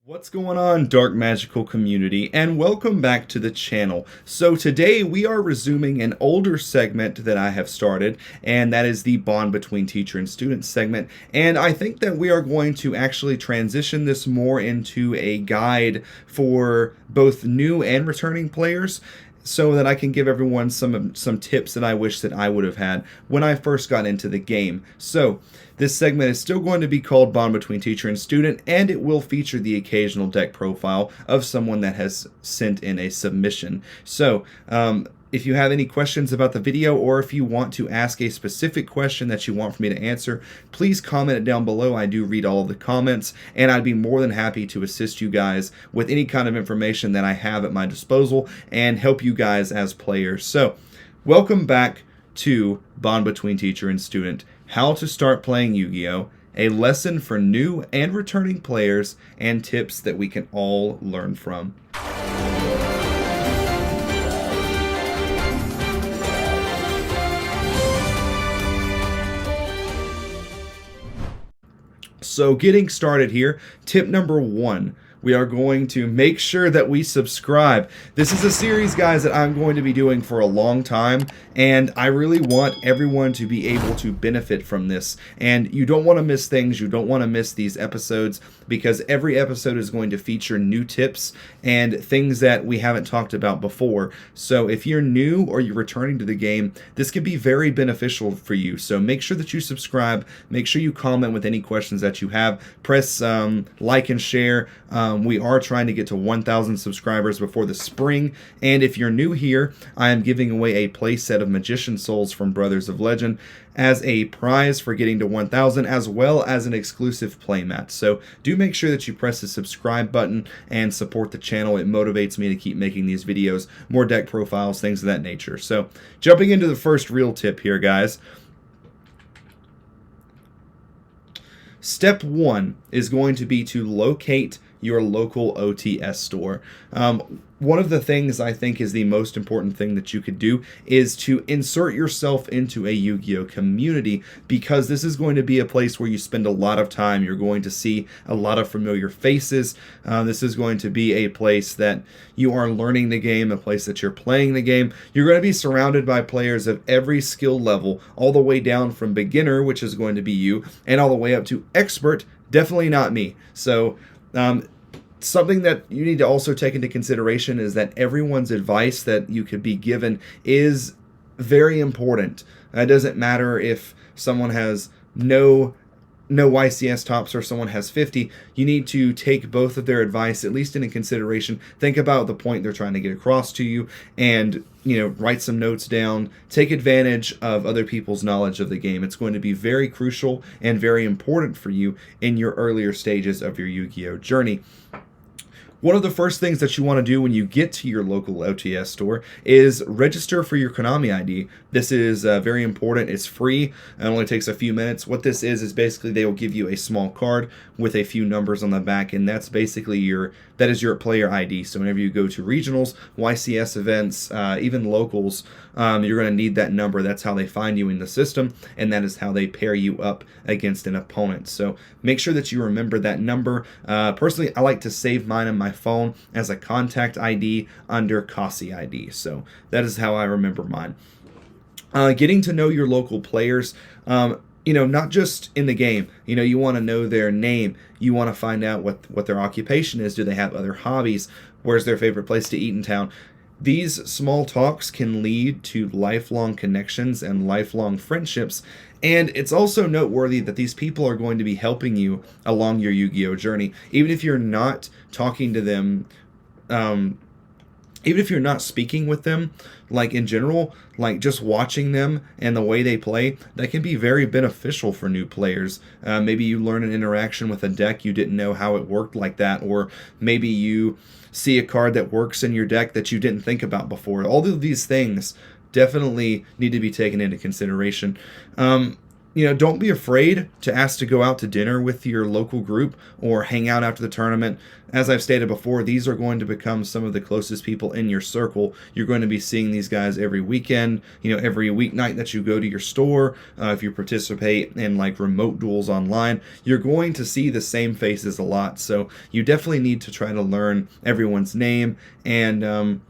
What's going on, Dark Magical community, and welcome back to the channel. So today we are resuming an older segment that I have started, and that is the Bond Between Teacher and Student segment. And I think that we are going to actually transition this more into a guide for both new and returning players, so that I can give everyone some tips that I wish that I would have had when I first got into the game. So this segment is still going to be called Bond Between Teacher and Student, and it will feature the occasional deck profile of someone that has sent in a submission. So if you have any questions about the video, or if you want to ask a specific question that you want for me to answer, please comment it down below. I do read all of the comments, and I'd be more than happy to assist you guys with any kind of information that I have at my disposal and help you guys as players. So, welcome back to Bond Between Teacher and Student, how to start playing Yu-Gi-Oh!, a lesson for new and returning players, and tips that we can all learn from. So getting started here, tip number 1, we are going to make sure that we subscribe. This is a series, guys, that I'm going to be doing for a long time, and I really want everyone to be able to benefit from this. And you don't want to miss things, you don't want to miss these episodes, because every episode is going to feature new tips and things that we haven't talked about before. So if you're new or you're returning to the game, this can be very beneficial for you. So make sure that you subscribe, make sure you comment with any questions that you have, press like and share. We are trying to get to 1,000 subscribers before the spring, and if you're new here, I am giving away a playset of Magician Souls from Brothers of Legend as a prize for getting to 1,000, as well as an exclusive playmat. So do make sure that you press the subscribe button and support the channel. It motivates me to keep making these videos, more deck profiles, things of that nature. So jumping into the first real tip here, guys. Step 1 is going to be to locate your local OTS store. One of the things I think is the most important thing that you could do is to insert yourself into a Yu-Gi-Oh! Community, because this is going to be a place where you spend a lot of time. You're going to see a lot of familiar faces. This is going to be a place that you are learning the game, a place that you're playing the game. You're going to be surrounded by players of every skill level, all the way down from beginner, which is going to be you, and all the way up to expert, definitely not me. So something that you need to also take into consideration is that everyone's advice that you could be given is very important. It doesn't matter if someone has no YCS tops or someone has 50. You need to take both of their advice at least into consideration. Think about the point they're trying to get across to you, and write some notes down. Take advantage of other people's knowledge of the game. It's going to be very crucial and very important for you in your earlier stages of your Yu-Gi-Oh! Journey. One of the first things that you want to do when you get to your local OTS store is register for your Konami ID. This is very important. It's free. It only takes a few minutes. What this is basically they will give you a small card with a few numbers on the back, and that's basically your player ID. So whenever you go to regionals, YCS events, even locals, you're going to need that number. That's how they find you in the system, and that is how they pair you up against an opponent. So make sure that you remember that number. Personally, I like to save mine on my phone as a contact ID under Kasi ID. So that is how I remember mine. Getting to know your local players, not just in the game. You want to know their name. You want to find out what their occupation is. Do they have other hobbies? Where's their favorite place to eat in town? These small talks can lead to lifelong connections and lifelong friendships, and it's also noteworthy that these people are going to be helping you along your Yu-Gi-Oh! Journey. Even if you're not talking to them, even if you're not speaking with them, like in general, like just watching them and the way they play, that can be very beneficial for new players. Maybe you learn an interaction with a deck you didn't know how it worked like that, or maybe you see a card that works in your deck that you didn't think about before. All of these things definitely need to be taken into consideration. don't be afraid to ask to go out to dinner with your local group or hang out after the tournament. As I've stated before, these are going to become some of the closest people in your circle. You're going to be seeing these guys every weekend, every weeknight that you go to your store. If you participate in like remote duels online, you're going to see the same faces a lot. So you definitely need to try to learn everyone's name and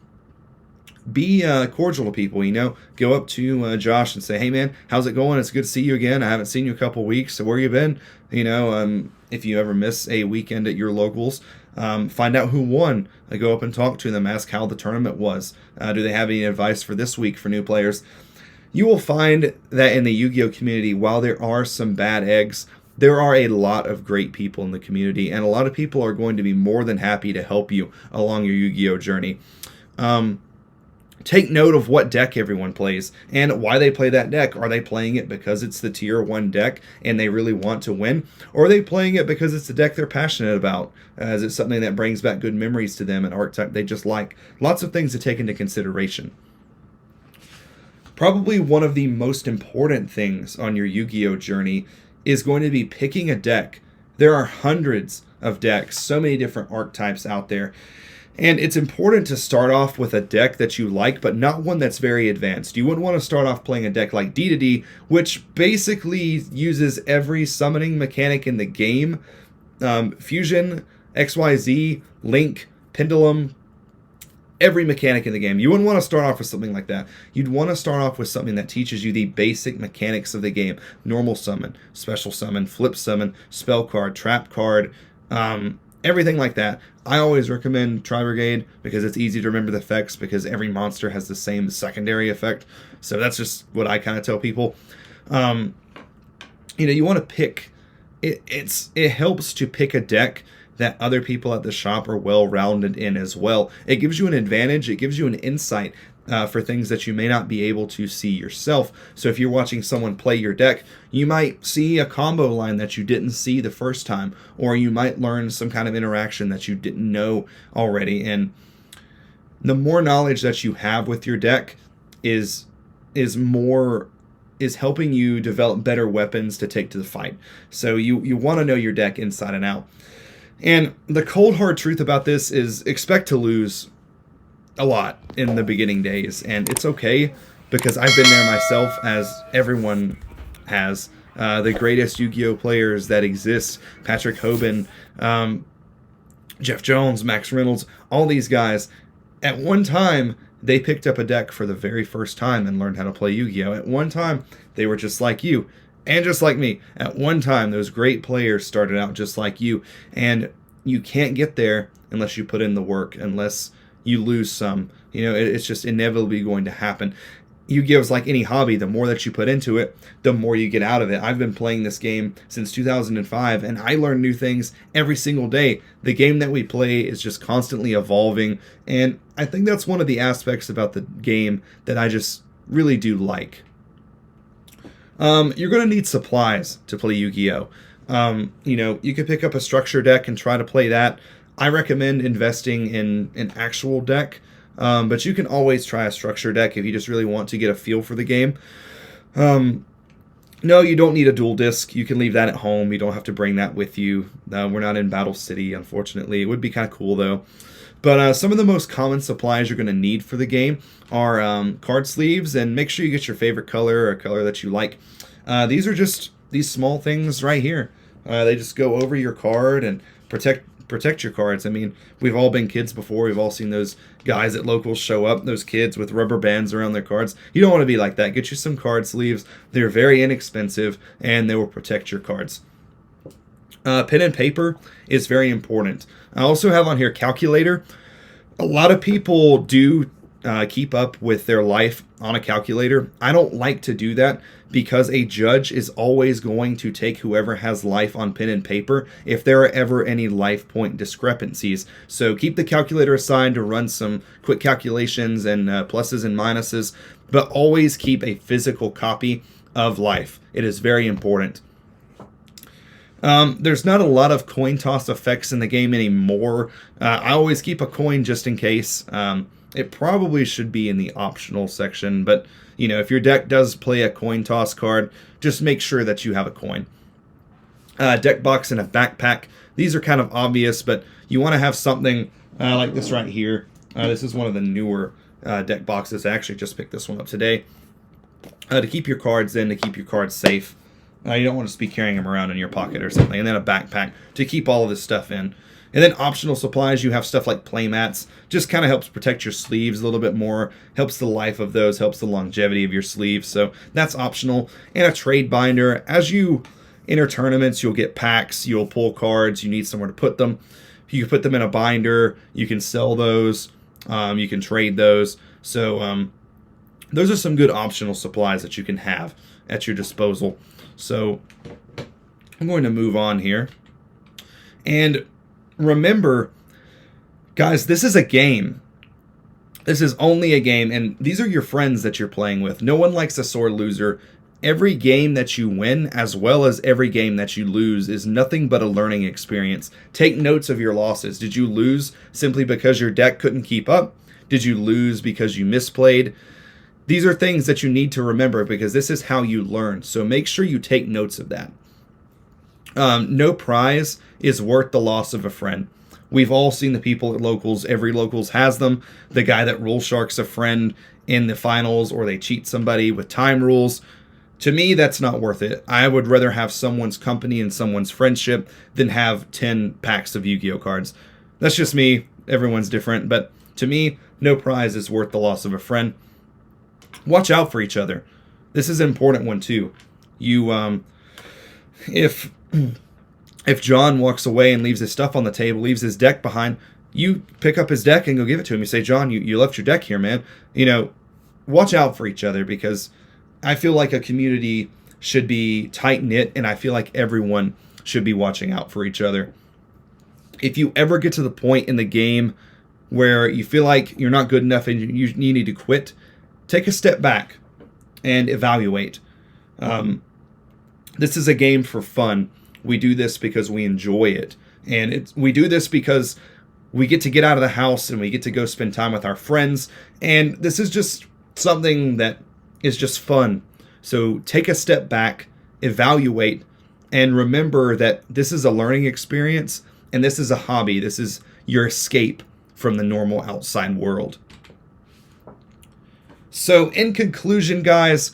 be cordial to people. Go up to Josh and say, "Hey man, how's it going? It's good to see you again. I haven't seen you a couple weeks. So where you been?" If you ever miss a weekend at your locals, find out who won. Go up and talk to them. Ask how the tournament was. Do they have any advice for this week for new players? You will find that in the Yu-Gi-Oh community, while there are some bad eggs, there are a lot of great people in the community, and a lot of people are going to be more than happy to help you along your Yu-Gi-Oh journey. Take note of what deck everyone plays and why they play that deck. Are they playing it because it's the tier 1 deck and they really want to win? Or are they playing it because it's the deck they're passionate about? Is it something that brings back good memories to them, an archetype they just like? Lots of things to take into consideration. Probably one of the most important things on your Yu-Gi-Oh journey is going to be picking a deck. There are hundreds of decks, so many different archetypes out there. And it's important to start off with a deck that you like, but not one that's very advanced. You wouldn't want to start off playing a deck like D2D, which basically uses every summoning mechanic in the game. Fusion, XYZ, Link, Pendulum, every mechanic in the game. You wouldn't want to start off with something like that. You'd want to start off with something that teaches you the basic mechanics of the game. Normal summon, special summon, flip summon, spell card, trap card, everything like that. I always recommend Tri-Brigade because it's easy to remember the effects because every monster has the same secondary effect. So that's just what I kind of tell people. You want to pick... It helps to pick a deck that other people at the shop are well-rounded in as well. It gives you an advantage. It gives you an insight for things that you may not be able to see yourself. So if you're watching someone play your deck, you might see a combo line that you didn't see the first time, or you might learn some kind of interaction that you didn't know already. And the more knowledge that you have with your deck is helping you develop better weapons to take to the fight. So you want to know your deck inside and out. And the cold hard truth about this is expect to lose a lot in the beginning days, and it's okay because I've been there myself, as everyone has. The greatest Yu-Gi-Oh players that exist, Patrick Hoban, Jeff Jones, Max Reynolds, all these guys, at one time they picked up a deck for the very first time and learned how to play Yu-Gi-Oh. At one time they were just like you and just like me. At one time those great players started out just like you, and you can't get there unless you put in the work, unless you lose some. It's just inevitably going to happen. Yu-Gi-Oh is like any hobby. The more that you put into it, the more you get out of it. I've been playing this game since 2005, and I learn new things every single day. The game that we play is just constantly evolving, and I think that's one of the aspects about the game that I just really do like. You're going to need supplies to play Yu-Gi-Oh. You could pick up a structure deck and try to play that. I recommend investing in an actual deck, but you can always try a structure deck if you just really want to get a feel for the game. No, you don't need a dual disc. You can leave that at home. You don't have to bring that with you. We're not in Battle City, unfortunately. It would be kind of cool, though. But some of the most common supplies you're going to need for the game are card sleeves, and make sure you get your favorite color or a color that you like. These are just these small things right here. They just go over your card and protect your cards. I mean, we've all been kids before. We've all seen those guys at locals show up, those kids with rubber bands around their cards. You don't want to be like that. Get you some card sleeves. They're very inexpensive, and they will protect your cards. Pen and paper is very important. I also have on here calculator. A lot of people do keep up with their life on a calculator. I don't like to do that because a judge is always going to take whoever has life on pen and paper if there are ever any life point discrepancies. So keep the calculator aside to run some quick calculations and pluses and minuses, but always keep a physical copy of life. It is very important. There's not a lot of coin toss effects in the game anymore. I always keep a coin just in case. It probably should be in the optional section, but you know, if your deck does play a coin toss card, just make sure that you have a coin. Deck box and a backpack. These are kind of obvious, but you want to have something like this right here. This is one of the newer deck boxes. I actually just picked this one up today. To keep your cards in, to keep your cards safe. You don't want to be carrying them around in your pocket or something. And then a backpack to keep all of this stuff in. And then optional supplies, you have stuff like playmats. Just kind of helps protect your sleeves a little bit more. Helps the life of those, helps the longevity of your sleeves. So that's optional. And a trade binder. As you enter tournaments, you'll get packs, you'll pull cards, you need somewhere to put them. You can put them in a binder, you can sell those, you can trade those. So those are some good optional supplies that you can have at your disposal. So I'm going to move on here. And remember, guys, this is a game. This is only a game, and these are your friends that you're playing with. No one likes a sore loser. Every game that you win, as well as every game that you lose, is nothing but a learning experience. Take notes of your losses. Did you lose simply because your deck couldn't keep up? Did you lose because you misplayed? These are things that you need to remember because this is how you learn. So make sure you take notes of that. No prize is worth the loss of a friend. We've all seen the people at locals. Every locals has them. The guy that rule sharks a friend in the finals, or they cheat somebody with time rules. To me, that's not worth it. I would rather have someone's company and someone's friendship than have 10 packs of Yu-Gi-Oh cards. That's just me. Everyone's different. But to me, no prize is worth the loss of a friend. Watch out for each other. This is an important one too. You, if John walks away and leaves his stuff on the table, leaves his deck behind, you pick up his deck and go give it to him. You say, John, you left your deck here, man. You know, watch out for each other, because I feel like a community should be tight-knit, and I feel like everyone should be watching out for each other. If you ever get to the point in the game where you feel like you're not good enough and you need to quit, take a step back and evaluate. This is a game for fun. We do this because we enjoy it. And we do this because we get to get out of the house and we get to go spend time with our friends. And this is just something that is just fun. So take a step back, evaluate, and remember that this is a learning experience and this is a hobby. This is your escape from the normal outside world. So in conclusion, guys,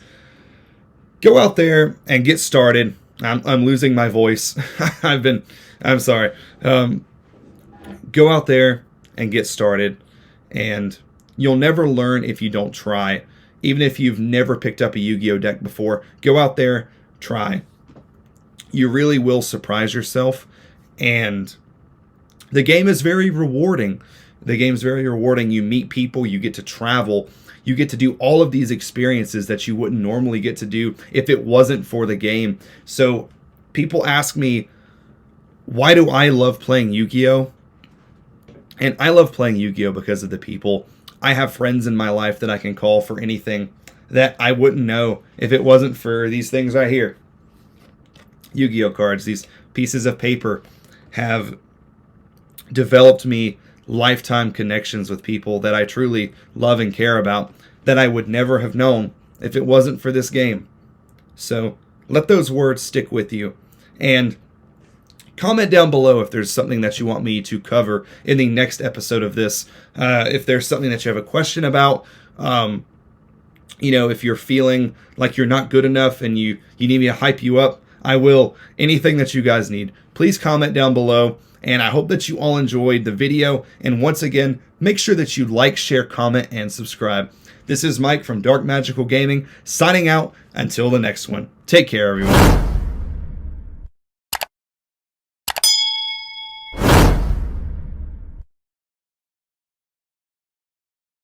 go out there and get started. I'm losing my voice. I'm sorry. Go out there and get started. And you'll never learn if you don't try. Even if you've never picked up a Yu-Gi-Oh deck before, go out there, try. You really will surprise yourself. And the game is very rewarding. The game's very rewarding. You meet people, you get to travel, you get to do all of these experiences that you wouldn't normally get to do if it wasn't for the game. So people ask me, why do I love playing Yu-Gi-Oh? And I love playing Yu-Gi-Oh because of the people. I have friends in my life that I can call for anything that I wouldn't know if it wasn't for these things right here. Yu-Gi-Oh cards, these pieces of paper, have developed me lifetime connections with people that I truly love and care about that I would never have known if it wasn't for this game. So let those words stick with you. And comment down below if there's something that you want me to cover in the next episode of this. If there's something that you have a question about, if you're feeling like you're not good enough and you need me to hype you up, I will. Anything that you guys need, please comment down below. And I hope that you all enjoyed the video. And once again, make sure that you like, share, comment, and subscribe. This is Mike from Dark Magical Gaming, signing out until the next one. Take care, everyone.